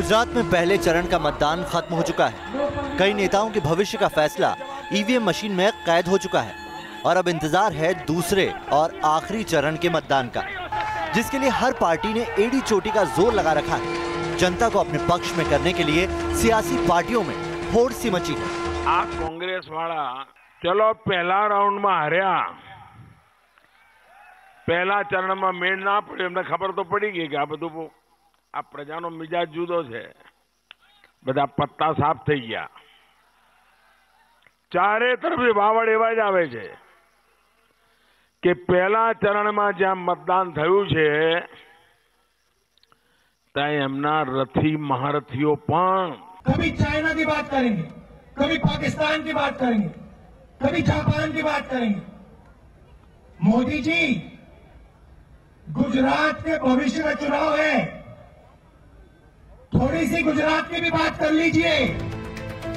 गुजरात में पहले चरण का मतदान खत्म हो चुका है। कई नेताओं के भविष्य का फैसला ईवीएम मशीन में कैद हो चुका है और अब इंतजार है दूसरे और आखिरी चरण के मतदान का, जिसके लिए हर पार्टी ने एड़ी चोटी का जोर लगा रखा है। जनता को अपने पक्ष में करने के लिए सियासी पार्टियों में होड़ सी मची है। आ कांग्रेस वाला चलो पहला राउंड में हार्या, पहला चरण में मेल ना पड़े, अમને ખબર તો પડી ગઈ કે આ બધું આ પ્રજાનો મિજાજ જુદો છે, બધા પત્તા સાફ થઈ ગયા, ચારે તરફથી વાવડ એવા જ આવે છે કે પહેલા ચરણમાં જ્યાં મતદાન થયું છે ત્યાં એમના રથી મહારથીઓ પણ कभी चाइना की बात करेंगे, कभी पाकिस्तान की बात करेंगे, कभी जापान की बात करेंगे। मोदी जी, गुजरात के भविष्य का चुनाव है, थोड़ी सी गुजरात की भी बात कर लीजिए।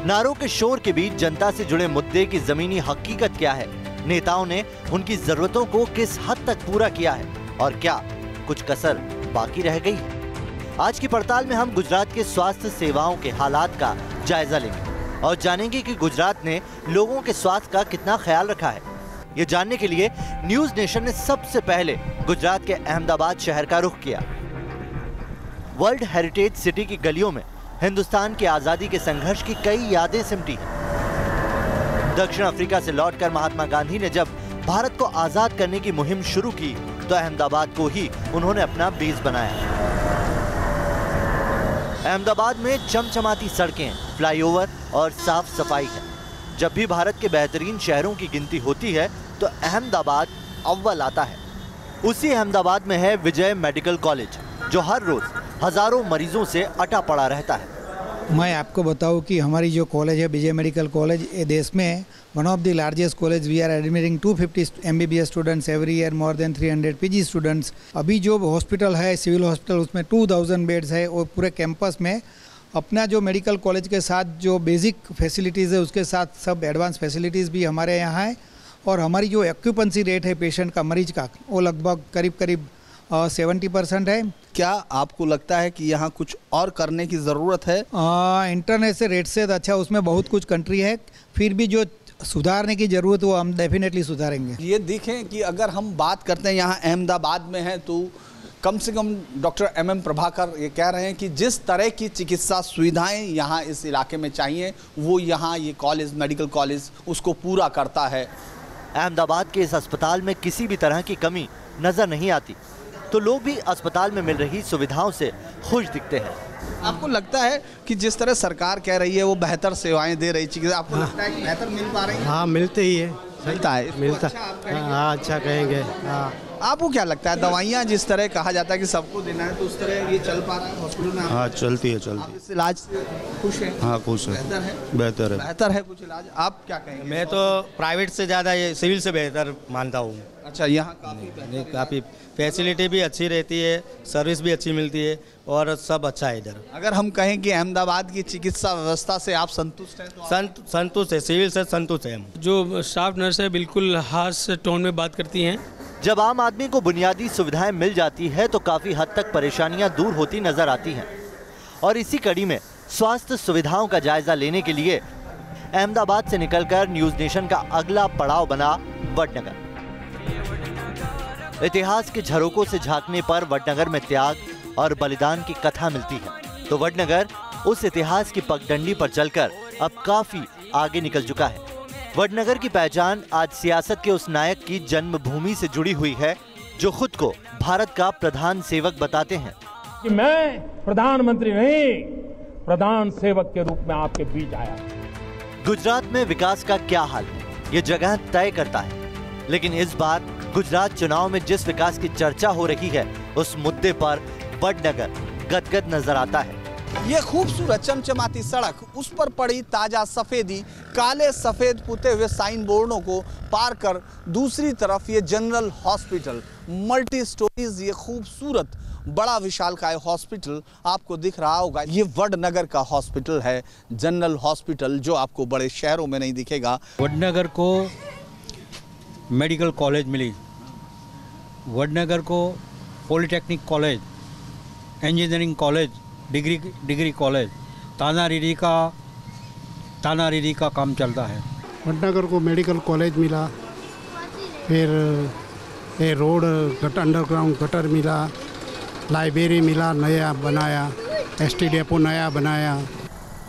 नारों के शोर के बीच जनता से जुड़े मुद्दे की जमीनी हकीकत क्या है, नेताओं ने उनकी जरूरतों को किस हद तक पूरा किया है और क्या कुछ कसर बाकी रह गई। आज की पड़ताल में हम गुजरात के स्वास्थ्य सेवाओं के हालात का जायजा लेंगे और जानेंगे कि गुजरात ने लोगों के स्वास्थ्य का कितना ख्याल रखा है। ये जानने के लिए न्यूज नेशन ने सबसे पहले गुजरात के अहमदाबाद शहर का रुख किया। वर्ल्ड हेरिटेज सिटी की गलियों में हिंदुस्तान की आजादी के संघर्ष की कई यादें सिमटी हैं। दक्षिण अफ्रीका से लौटकर महात्मा गांधी ने जब भारत को आजाद करने की मुहिम शुरू की तो अहमदाबाद को ही उन्होंने अपना बेस बनाया। अहमदाबाद में चमचमाती सड़कें, फ्लाईओवर और साफ सफाई है। जब भी भारत के बेहतरीन शहरों की गिनती होती है तो अहमदाबाद अव्वल आता है। उसी अहमदाबाद में है विजय मेडिकल कॉलेज, जो हर रोज हजारों मरीजों से अटा पड़ा रहता है। मैं आपको बताऊं कि हमारी जो कॉलेज है विजय मेडिकल कॉलेज, ये देश में one of the largest college. We are admitting 250 MBBS students every year, more than 300 PG students. अभी जो हॉस्पिटल है सिविल हॉस्पिटल, उसमें 2000 बेड्स है और पूरे कैंपस में अपना जो मेडिकल कॉलेज के साथ जो बेसिक फैसिलिटीज़ है उसके साथ सब एडवांस फैसिलिटीज़ भी हमारे यहाँ है। और हमारी जो ऑक्यूपेंसी रेट है पेशेंट का, मरीज का, वो लगभग करीब 70% है। क्या आपको लगता है कि यहाँ कुछ और करने की ज़रूरत है? इंटरनेट से रेट से अच्छा उसमें बहुत कुछ कंट्री है, फिर भी जो सुधारने की ज़रूरत वो हम डेफिनेटली सुधारेंगे। ये देखें कि अगर हम बात करते हैं यहाँ अहमदाबाद में है तो कम से कम डॉक्टर MM प्रभाकर ये कह रहे हैं कि जिस तरह की चिकित्सा सुविधाएं यहाँ इस इलाके में चाहिए वो यहाँ ये कॉलेज, मेडिकल कॉलेज उसको पूरा करता है। अहमदाबाद के इस अस्पताल में किसी भी तरह की कमी नजर नहीं आती, तो लोग भी अस्पताल में मिल रही सुविधाओं से खुश दिखते हैं। आपको लगता है कि जिस तरह सरकार कह रही है वो बेहतर सेवाएं दे रही चिकित्सा, आपको लगता है कि बेहतर मिल पा रही है? हाँ, मिलते ही है, मिलता है, मिलता। हाँ, अच्छा कहेंगे। हाँ, आपको क्या लगता है दवाइयाँ जिस तरह कहा जाता है कि सबको देना है तो उस तरह ये चल पा रहा है हॉस्पिटल में? हाँ, चलती है। आप इस इलाज से खुश हैं? हाँ, खुश है। बेहतर है? बेहतर है कुछ इलाज। आप क्या कहेंगे? मैं तो प्राइवेट से ज़्यादा ये सिविल से बेहतर मानता हूँ। अच्छा, यहाँ काफ़ी फैसिलिटी भी अच्छी रहती है, सर्विस भी अच्छी मिलती है और सब अच्छा है इधर। अगर हम कहें कि अहमदाबाद की चिकित्सा व्यवस्था से आप संतुष्ट हैं तो? संतुष्ट है, सिविल से संतुष्ट है हम। जो स्टाफ नर्स है बिल्कुल हार्श टोन में बात करती हैं। जब आम आदमी को बुनियादी सुविधाएं मिल जाती है तो काफी हद तक परेशानियां दूर होती नजर आती हैं। और इसी कड़ी में स्वास्थ्य सुविधाओं का जायजा लेने के लिए अहमदाबाद से निकलकर न्यूज नेशन का अगला पड़ाव बना वडनगर। इतिहास के झरोकों से झांकने पर वडनगर में त्याग और बलिदान की कथा मिलती है, तो वडनगर उस इतिहास की पगडंडी पर चलकर अब काफी आगे निकल चुका है। वडनगर की पहचान आज सियासत के उस नायक की जन्मभूमि से जुड़ी हुई है जो खुद को भारत का प्रधान सेवक बताते हैं। कि मैं प्रधानमंत्री नहीं, प्रधान सेवक के रूप में आपके बीच आया। गुजरात में विकास का क्या हाल है, ये जगह तय करता है। लेकिन इस बार गुजरात चुनाव में जिस विकास की चर्चा हो रही है उस मुद्दे पर वडनगर गदगद नजर आता है। ये खूबसूरत चमचमाती सड़क, उस पर पड़ी ताजा सफेदी, काले सफेद पुते हुए साइन बोर्डों को पार कर दूसरी तरफ ये जनरल हॉस्पिटल, मल्टी स्टोरीज, ये खूबसूरत बड़ा विशालकाय हॉस्पिटल आपको दिख रहा होगा। ये वडनगर का हॉस्पिटल है, जनरल हॉस्पिटल, जो आपको बड़े शहरों में नहीं दिखेगा। वडनगर को मेडिकल कॉलेज मिली, वडनगर को polytechnic college, engineering college degree college Tanariri का काम चलता है। वडनगर को मेडिकल कॉलेज मिला, फिर ये रोड अंडरग्राउंड गटर मिला, लाइब्रेरी मिला, नया बनाया, एसटी डेपो नया बनाया।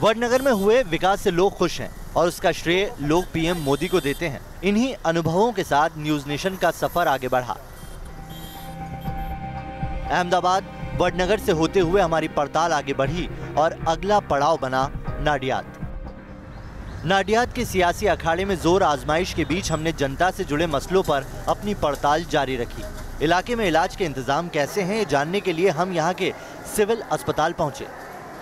वडनगर में हुए विकास से लोग खुश हैं और उसका श्रेय लोग पीएम मोदी को देते हैं। इन्हीं अनुभवों के साथ न्यूज नेशन का सफर आगे बढ़ा। अहमदाबाद वडनगर से होते हुए हमारी पड़ताल आगे बढ़ी और अगला पड़ाव बना नाडियाद। नाडियाद के सियासी अखाड़े में जोर आजमाइश के बीच हमने जनता से जुड़े मसलों पर अपनी पड़ताल जारी रखी। इलाके में इलाज के इंतजाम कैसे हैं ये जानने के लिए हम यहाँ के सिविल अस्पताल पहुंचे।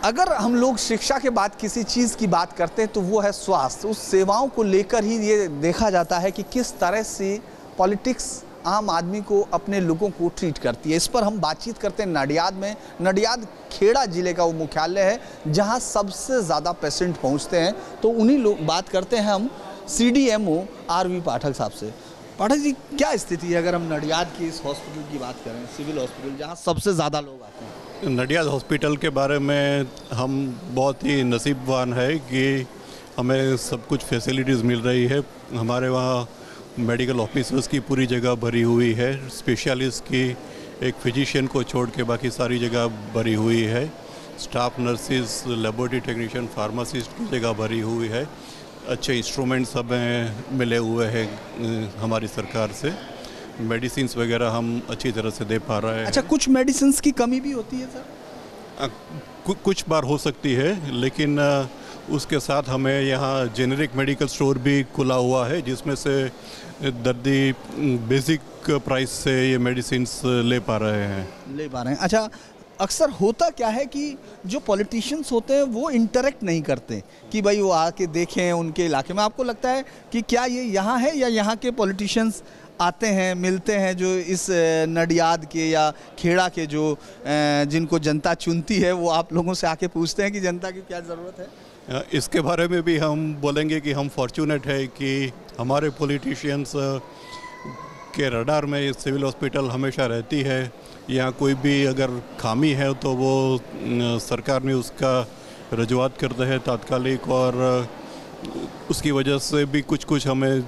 अगर हम लोग शिक्षा के बाद किसी चीज़ की बात करते हैं तो वो है स्वास्थ्य। उस सेवाओं को लेकर ही ये देखा जाता है कि किस तरह से पॉलिटिक्स आम आदमी को अपने लोगों को ट्रीट करती है। इस पर हम बातचीत करते हैं नाडियाद में। नाडियाद खेड़ा जिले का वो मुख्यालय है जहां सबसे ज़्यादा पेशेंट पहुंचते हैं। तो उन्हीं लोग बात करते हैं हम CDMO RV पाठक साहब से। पाठक जी, क्या स्थिति है अगर हम नाडियाद की इस हॉस्पिटल की बात करें, सिविल हॉस्पिटल जहाँ सबसे ज़्यादा लोग आते हैं? नाडियाद हॉस्पिटल के बारे में हम बहुत ही नसीबवान है कि हमें सब कुछ फैसिलिटीज़ मिल रही है। हमारे वहाँ मेडिकल ऑफिसर्स की पूरी जगह भरी हुई है, स्पेशलिस्ट की एक फिजिशियन को छोड़ के बाकी सारी जगह भरी हुई है, staff nurses, laboratory technician, pharmacist की जगह भरी हुई है, अच्छे इंस्ट्रूमेंट्स हमें मिले हुए हैं हमारी सरकार से, मेडिसिन्स वगैरह हम अच्छी तरह से दे पा रहे हैं। अच्छा, कुछ मेडिसिन्स की कमी भी होती है सर? कुछ बार हो सकती है, लेकिन उसके साथ हमें यहाँ जेनेरिक मेडिकल स्टोर भी खुला हुआ है जिसमें से दर्दी बेसिक प्राइस से ये मेडिसिन्स ले पा रहे हैं। अच्छा, अक्सर होता क्या है कि जो पॉलिटिशियंस होते हैं वो इंटरेक्ट नहीं करते कि भाई वो आके देखें उनके इलाके में। आपको लगता है कि क्या ये यहाँ है या यहाँ के पॉलिटिशियंस आते हैं, मिलते हैं जो इस नाडियाद के या खेड़ा के जो जिनको जनता चुनती है, वो आप लोगों से आके पूछते हैं कि जनता की क्या ज़रूरत है? इसके बारे में भी हम बोलेंगे कि हम फॉर्चूनेट है कि हमारे पॉलिटिशियंस के रडार में ये सिविल हॉस्पिटल हमेशा रहती है। यहाँ कोई भी अगर खामी है तो वो सरकार में उसका रजुआत करते हैं तात्कालिक, और उसकी वजह से भी कुछ हमें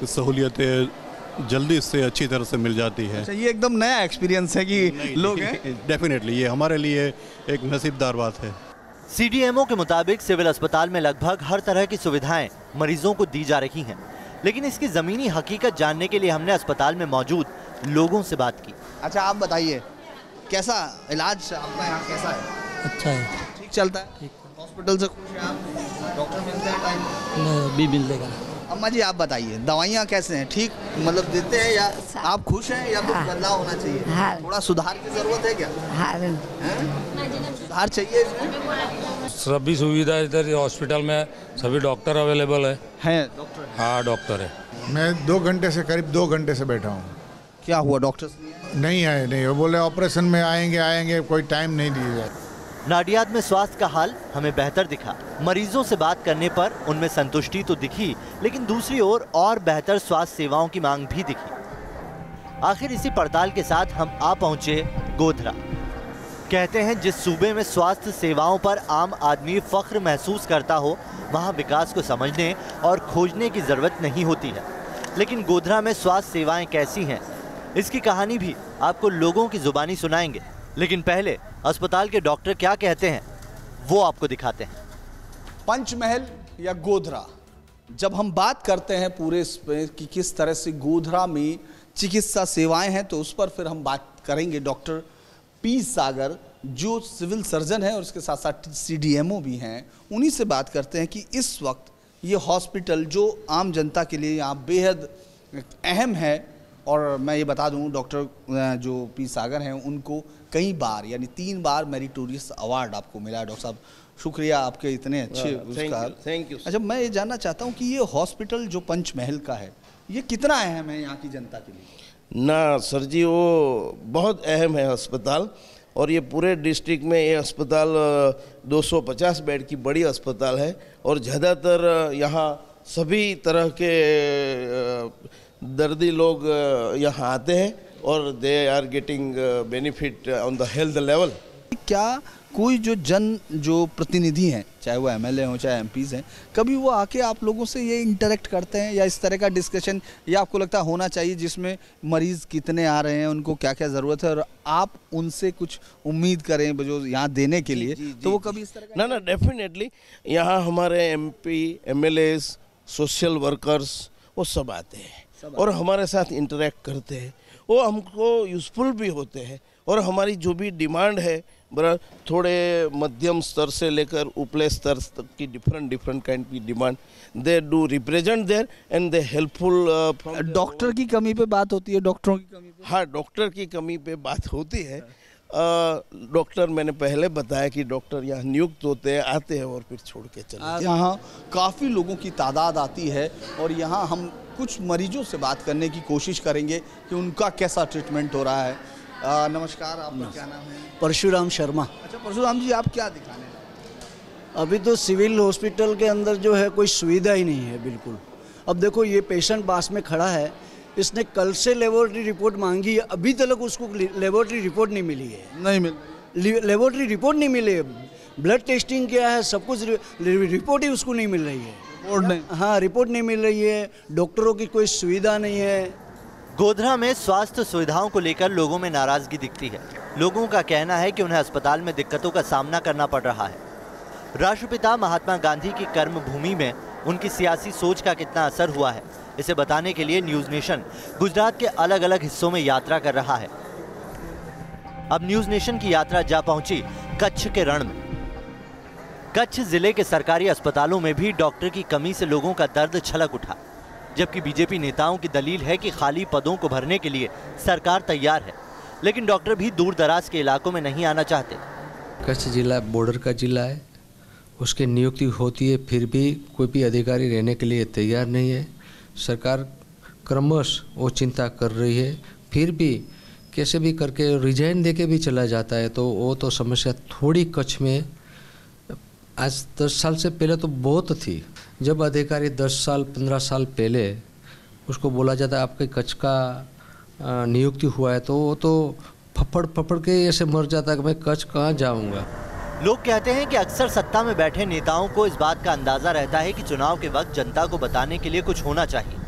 सहूलियतें जल्दी से अच्छी तरह से मिल जाती है। अच्छा, ये एकदम नया एक्सपीरियंस है कि लोग हैं? डेफिनेटली ये हमारे लिए एक नसीबदार बात है। CDMO के मुताबिक सिविल अस्पताल में लगभग हर तरह की सुविधाएं मरीजों को दी जा रही हैं, लेकिन इसकी ज़मीनी हकीकत जानने के लिए हमने अस्पताल में मौजूद लोगों से बात की। अच्छा, आप बताइए कैसा इलाज आपका यहाँ कैसा है? अच्छा है, ठीक चलता है? ठीक। हॉस्पिटल से खुश हैं आप? डॉक्टर मिलते हैं टाइम? नहीं, भी मिलेगा। अम्मा जी, आप बताइए दवाइयाँ कैसे हैं? ठीक मतलब देते हैं या आप खुश हैं या कुछ बदलाव होना चाहिए? थोड़ा सुधार की जरूरत है क्या? सुधार चाहिए इसमें? सभी सुविधा इधर हॉस्पिटल में, सभी डॉक्टर अवेलेबल है डॉक्टर? हाँ, डॉक्टर है। मैं 2 घंटे से करीब 2 घंटे से बैठा हूँ। क्या हुआ, डॉक्टर्स नहीं आए? नहीं, वो बोले ऑपरेशन में आएंगे, कोई टाइम नहीं दिया जाए। नाडियाद में स्वास्थ्य का हाल हमें बेहतर दिखा। मरीजों से बात करने पर उनमें संतुष्टि तो दिखी, लेकिन दूसरी ओर और बेहतर स्वास्थ्य सेवाओं की मांग भी दिखी। आखिर इसी पड़ताल के साथ हम आ पहुंचे गोधरा। कहते हैं जिस सूबे में स्वास्थ्य सेवाओं पर आम आदमी फख्र महसूस करता हो, वहां विकास को समझने और खोजने की जरूरत नहीं होती है। लेकिन गोधरा में स्वास्थ्य सेवाएं कैसी हैं, इसकी कहानी भी आपको लोगों की जुबानी सुनाएंगे। लेकिन पहले अस्पताल के डॉक्टर क्या कहते हैं वो आपको दिखाते हैं। पंचमहल या गोधरा, जब हम बात करते हैं पूरे इस पे कि किस तरह से गोधरा में चिकित्सा सेवाएं हैं, तो उस पर फिर हम बात करेंगे डॉक्टर पी सागर, जो सिविल सर्जन है और उसके साथ साथ CDMO भी हैं। उन्हीं से बात करते हैं कि इस वक्त ये हॉस्पिटल जो आम जनता के लिए यहाँ बेहद अहम है। और मैं ये बता दूं, डॉक्टर जो पी सागर हैं उनको कई बार यानी 3 बार मेरिटोरियस अवार्ड आपको मिला है। डॉक्टर साहब, शुक्रिया आपके इतने अच्छे थैंक यू। अच्छा, मैं ये जानना चाहता हूँ कि ये हॉस्पिटल जो पंचमहल का है, ये कितना अहम है यहाँ की जनता के लिए? ना सर जी, वो बहुत अहम है अस्पताल, और ये पूरे डिस्ट्रिक्ट में ये अस्पताल 250 बेड की बड़ी अस्पताल है, और ज़्यादातर यहाँ सभी तरह के दर्दी लोग यहाँ आते हैं और they are getting benefit on the health level. क्या कोई जो प्रतिनिधि हैं, चाहे वो एमएलए हो चाहे एमपीज़ हैं, कभी वो आके आप लोगों से ये इंटरेक्ट करते हैं या इस तरह का डिस्कशन या आपको लगता है होना चाहिए जिसमें मरीज़ कितने आ रहे हैं, उनको क्या क्या ज़रूरत है और आप उनसे कुछ उम्मीद करें जो यहाँ देने के लिए, तो वो कभी इस तरह का? ना डेफिनेटली यहाँ हमारे एमपी एमएलएस सोशल वर्कर्स वो सब आते हैं और हमारे साथ इंटरेक्ट करते हैं, वो हमको यूज़फुल भी होते हैं और हमारी जो भी डिमांड है थोड़े मध्यम स्तर से लेकर उपले स्तर तक की डिफरेंट काइंड की demand they do represent there and they helpful. Doctor की कमी पे बात होती है, डॉक्टरों की कमी पे? हाँ, डॉक्टर की कमी पे बात होती है। डॉक्टर मैंने पहले बताया कि डॉक्टर यहाँ नियुक्त होते हैं, आते हैं और फिर छोड़ के चले। यहाँ काफ़ी लोगों की तादाद आती है और यहाँ हम कुछ मरीजों से बात करने की कोशिश करेंगे कि उनका कैसा ट्रीटमेंट हो रहा है। नमस्कार, आपका क्या नाम है? परशुराम शर्मा। अच्छा परशुराम जी, आप क्या दिखाने? अभी तो सिविल हॉस्पिटल के अंदर जो है कोई सुविधा ही नहीं है बिल्कुल। अब देखो ये पेशेंट पास में खड़ा है, इसने कल से लेबोरेटरी रिपोर्ट मांगी है, अभी तक उसको लेबोरेटरी रिपोर्ट नहीं मिली है। नहीं मिल लेबोरेटरी रिपोर्ट नहीं मिली है, ब्लड टेस्टिंग किया है, सब कुछ रिपोर्ट ही उसको नहीं मिल रही है। रिपोर्ट नहीं? हाँ, रिपोर्ट नहीं मिल रही है, डॉक्टरों की कोई सुविधा नहीं है। गोधरा में स्वास्थ्य सुविधाओं को लेकर लोगों में नाराजगी दिखती है। लोगों का कहना है कि उन्हें अस्पताल में दिक्कतों का सामना करना पड़ रहा है। राष्ट्रपिता महात्मा गांधी की कर्मभूमि में उनकी सियासी सोच का कितना असर हुआ है, इसे बताने के लिए न्यूज़ नेशन गुजरात के अलग अलग हिस्सों में यात्रा कर रहा है। अब न्यूज़ नेशन की यात्रा जा पहुंची कच्छ के रण में। कच्छ जिले के सरकारी अस्पतालों में भी डॉक्टर की कमी से लोगों का दर्द छलक उठा, जबकि बीजेपी नेताओं की दलील है कि खाली पदों को भरने के लिए सरकार तैयार है, लेकिन डॉक्टर भी दूर दराज के इलाकों में नहीं आना चाहते। कच्छ जिला बॉर्डर का जिला है, उसकी नियुक्ति होती है, फिर भी कोई भी अधिकारी रहने के लिए तैयार नहीं है। सरकार क्रमश वो चिंता कर रही है, फिर भी कैसे भी करके रिजाइन देके भी चला जाता है, तो वो तो समस्या थोड़ी कच्छ में आज 10 साल से पहले तो बहुत थी। जब अधिकारी 10 साल 15 साल पहले उसको बोला जाता है आपके कच्छ का नियुक्ति हुआ है, तो वो तो फफड़ के ऐसे मर जाता है कि मैं कच्छ कहाँ जाऊँगा। लोग कहते हैं कि अक्सर सत्ता में बैठे नेताओं को इस बात का अंदाजा रहता है कि चुनाव के वक्त जनता को बताने के लिए कुछ होना चाहिए,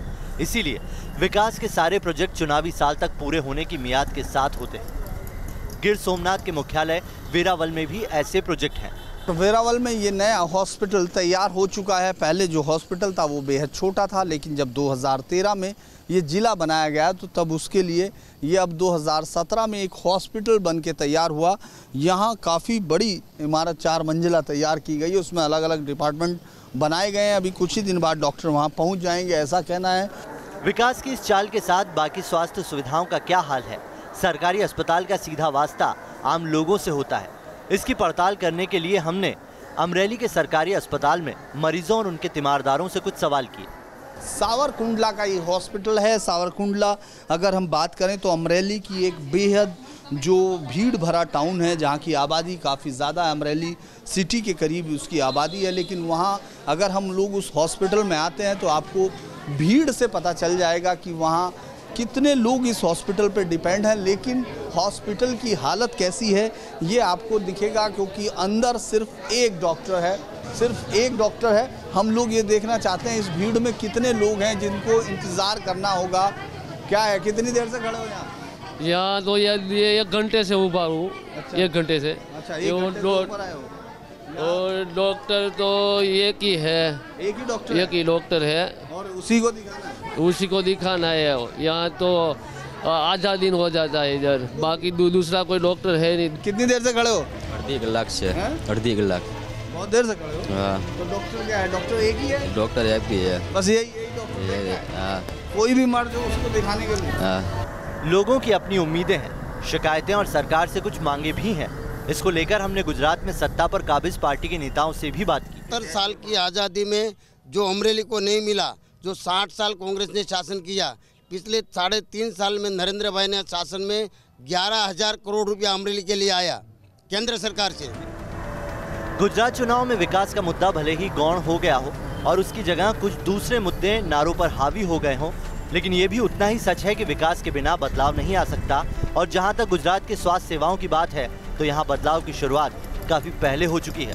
इसीलिए विकास के सारे प्रोजेक्ट चुनावी साल तक पूरे होने की मियाद के साथ होते हैं। गिर सोमनाथ के मुख्यालय वेरावल में भी ऐसे प्रोजेक्ट हैं। तो वेरावल में ये नया हॉस्पिटल तैयार हो चुका है। पहले जो हॉस्पिटल था वो बेहद छोटा था, लेकिन जब 2013 में ये जिला बनाया गया तो तब उसके लिए ये अब 2017 में एक हॉस्पिटल बन के तैयार हुआ। यहाँ काफ़ी बड़ी इमारत 4 मंजिला तैयार की गई है, उसमें अलग अलग डिपार्टमेंट बनाए गए हैं। अभी कुछ ही दिन बाद डॉक्टर वहाँ पहुँच जाएंगे, ऐसा कहना है। विकास की इस चाल के साथ बाकी स्वास्थ्य सुविधाओं का क्या हाल है? सरकारी अस्पताल का सीधा वास्ता आम लोगों से होता है। इसकी पड़ताल करने के लिए हमने अमरेली के सरकारी अस्पताल में मरीजों और उनके तीमारदारों से कुछ सवाल किए। सावरकुंडला का ये हॉस्पिटल है। सावरकुंडला अगर हम बात करें तो अमरेली की एक बेहद जो भीड़ भरा टाउन है, जहाँ की आबादी काफ़ी ज़्यादा है। अमरेली सिटी के करीब उसकी आबादी है, लेकिन वहाँ अगर हम लोग उस हॉस्पिटल में आते हैं तो आपको भीड़ से पता चल जाएगा कि वहाँ कितने लोग इस हॉस्पिटल पे डिपेंड हैं। लेकिन हॉस्पिटल की हालत कैसी है ये आपको दिखेगा, क्योंकि अंदर सिर्फ एक डॉक्टर है, सिर्फ एक डॉक्टर है। हम लोग ये देखना चाहते हैं इस भीड़ में कितने लोग हैं जिनको इंतज़ार करना होगा। क्या है, कितनी देर से खड़े हो यहाँ? यहाँ तो ये 1 घंटे से ऊपर हूँ। अच्छा। 1 घंटे से। अच्छा, 1 घंटे से ऊपर आए हो। और डॉक्टर तो एक ही है। एक ही डॉक्टर? एक ही डॉक्टर है और उसी को दिखाना है? उसी को दिखाना है। यहाँ तो आधा दिन हो जाता है इधर, बाकी दूसरा कोई डॉक्टर है नहीं। कितनी देर से खड़े हो? 1.5 लाख से 1.5 लाख। बहुत देर से खड़े हो? हाँ। तो डॉक्टर क्या है? डॉक्टर एक ही है? डॉक्टर एक ही है, बस यही डॉक्टर। हाँ। कोई भी मर्ज हो उसको दिखाने के लिए। हाँ। लोगों की अपनी उम्मीदें हैं, शिकायतें और सरकार से कुछ मांगे भी हैं। इसको लेकर हमने गुजरात में सत्ता पर काबिज पार्टी के नेताओं से भी बात की। 70 साल की आज़ादी में जो अमरेली को नहीं मिला, जो 60 साल कांग्रेस ने शासन किया, पिछले 3.5 साल में नरेंद्र भाई ने शासन में 11,000 करोड़ रुपया अमरेली के लिए आया केंद्र सरकार से। गुजरात चुनाव में विकास का मुद्दा भले ही गौण हो गया हो और उसकी जगह कुछ दूसरे मुद्दे नारों पर हावी हो गए हों, लेकिन ये भी उतना ही सच है कि विकास के बिना बदलाव नहीं आ सकता। और जहां तक गुजरात के स्वास्थ्य सेवाओं की बात है तो यहाँ बदलाव की शुरुआत काफी पहले हो चुकी है।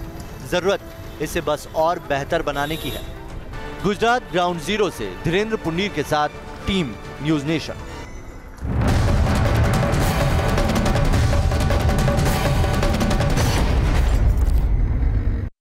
जरूरत इसे बस और बेहतर बनाने की है। गुजरात ग्राउंड जीरो से धीरेन्द्र पुन्नीर के साथ टीम न्यूज नेशन।